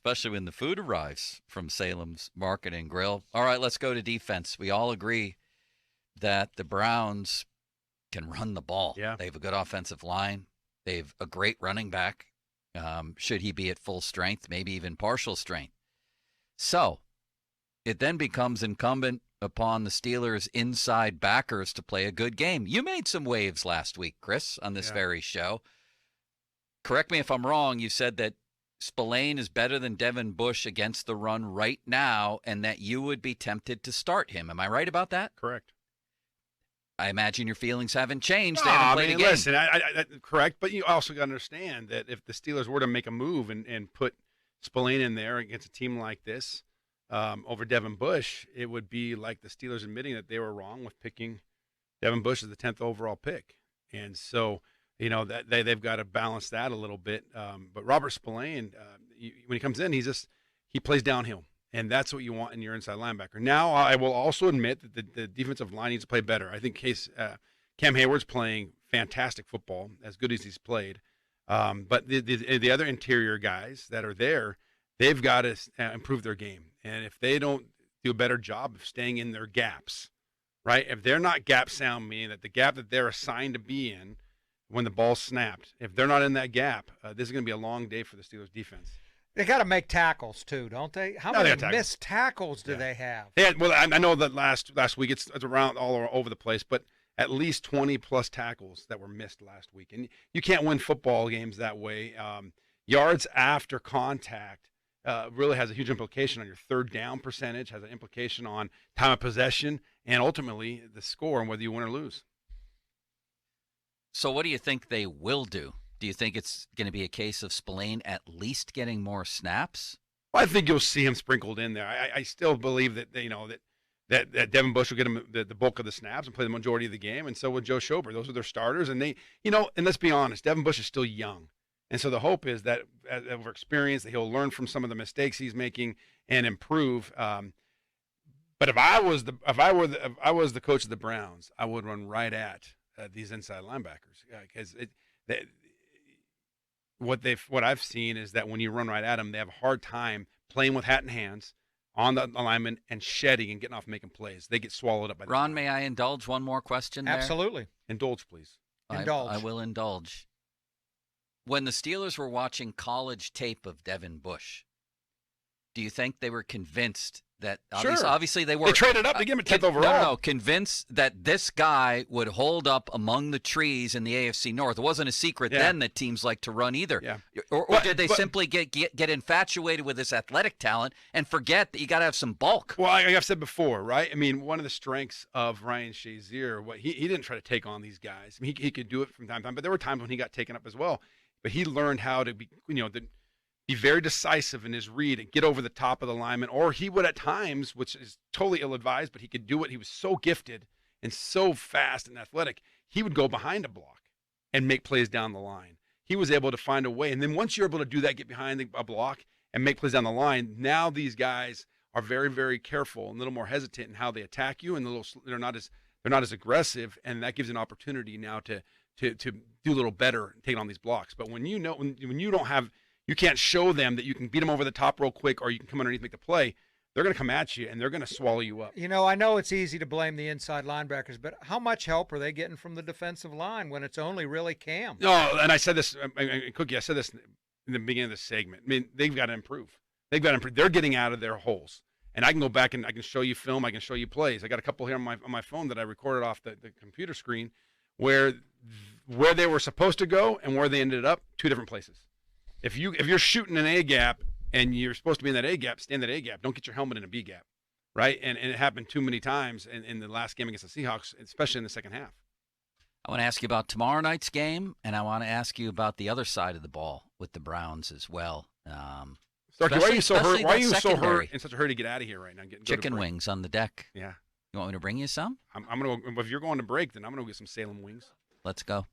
especially when the food arrives from Salem's Market and Grill. All right, let's go to defense. We all agree that the Browns can run the ball. Yeah. They have a good offensive line. They have a great running back. Should he be at full strength, maybe even partial strength. So it then becomes incumbent upon the Steelers' inside backers to play a good game. You made some waves last week, Chris, on this very show. Correct me if I'm wrong. You said that Spillane is better than Devin Bush against the run right now, and that you would be tempted to start him. Am I right about that? Correct. I imagine your feelings haven't changed. No, They haven't played a game. Listen, I correct, but you also got to understand that if the Steelers were to make a move and put Spillane in there against a team like this over Devin Bush, it would be like the Steelers admitting that they were wrong with picking Devin Bush as the 10th overall pick. And so, that they've got to balance that a little bit. But Robert Spillane, when he comes in, he plays downhill. And that's what you want in your inside linebacker. Now, I will also admit that the defensive line needs to play better. I think Cam Hayward's playing fantastic football, as good as he's played. But the other interior guys that are there, they've got to improve their game. And if they don't do a better job of staying in their gaps, right? If they're not gap sound, meaning that the gap that they're assigned to be in when the ball's snapped, if they're not in that gap, this is going to be a long day for the Steelers defense. They got to make tackles too, don't they? How many missed tackles do they have? Yeah, well, I know that last week it's around all over the place, but at least 20 plus tackles that were missed last week, and you can't win football games that way. Yards after contact really has a huge implication on your third down percentage, has an implication on time of possession, and ultimately the score and whether you win or lose. So what do you think they will do? Do you think it's going to be a case of Spillane at least getting more snaps? Well, I think you'll see him sprinkled in there. I still believe that that Devin Bush will get him the bulk of the snaps and play the majority of the game, and so will Joe Schober. Those are their starters, and and let's be honest, Devin Bush is still young, and so the hope is that over experience that he'll learn from some of the mistakes he's making and improve. But if I was the coach of the Browns, I would run right at these inside linebackers because what I've seen is that when you run right at them, they have a hard time playing with hat in hands on the alignment and shedding and getting off making plays. They get swallowed up by Ron, may I indulge one more question there? Absolutely. Indulge, please. Indulge. I will indulge. When the Steelers were watching college tape of Devin Bush, do you think they were convinced that obviously they were. They traded up to get him a 10th overall. No, convinced that this guy would hold up among the trees in the AFC North. It wasn't a secret then that teams like to run either. Yeah. Or did they simply get infatuated with this athletic talent and forget that you got to have some bulk? Well, like I've said before, right? I mean, one of the strengths of Ryan Shazier, he didn't try to take on these guys. I mean, he could do it from time to time, but there were times when he got taken up as well. But he learned how to be, be very decisive in his read and get over the top of the lineman, or he would at times, which is totally ill-advised, but he could do it. He was so gifted and so fast and athletic, he would go behind a block and make plays down the line. He was able to find a way. And then once you're able to do that, get behind a block and make plays down the line, now these guys are very, very careful and a little more hesitant in how they attack you, and they're not as aggressive, and that gives an opportunity now to do a little better and take on these blocks. But when you don't have – you can't show them that you can beat them over the top real quick or you can come underneath and make the play. They're going to come at you, and they're going to swallow you up. I know it's easy to blame the inside linebackers, but how much help are they getting from the defensive line when it's only really Cam? No, and I said this, Cookie, I said this in the beginning of the segment. I mean, they've got to improve. They're getting out of their holes. And I can go back and I can show you film. I can show you plays. I got a couple here on my phone that I recorded off the computer screen where they were supposed to go and where they ended up, two different places. If you're shooting an A gap and you're supposed to be in that A gap, stay in that A gap. Don't get your helmet in a B gap, right? And it happened too many times in the last game against the Seahawks, especially in the second half. I want to ask you about tomorrow night's game, and I want to ask you about the other side of the ball with the Browns as well. Starkey, why are you so hurt? Why are you so secondary? in such a hurry to get out of here right now? Chicken wings on the deck. Yeah. You want me to bring you some? I'm gonna go. If you're going to break, then I'm gonna go get some Salem wings. Let's go.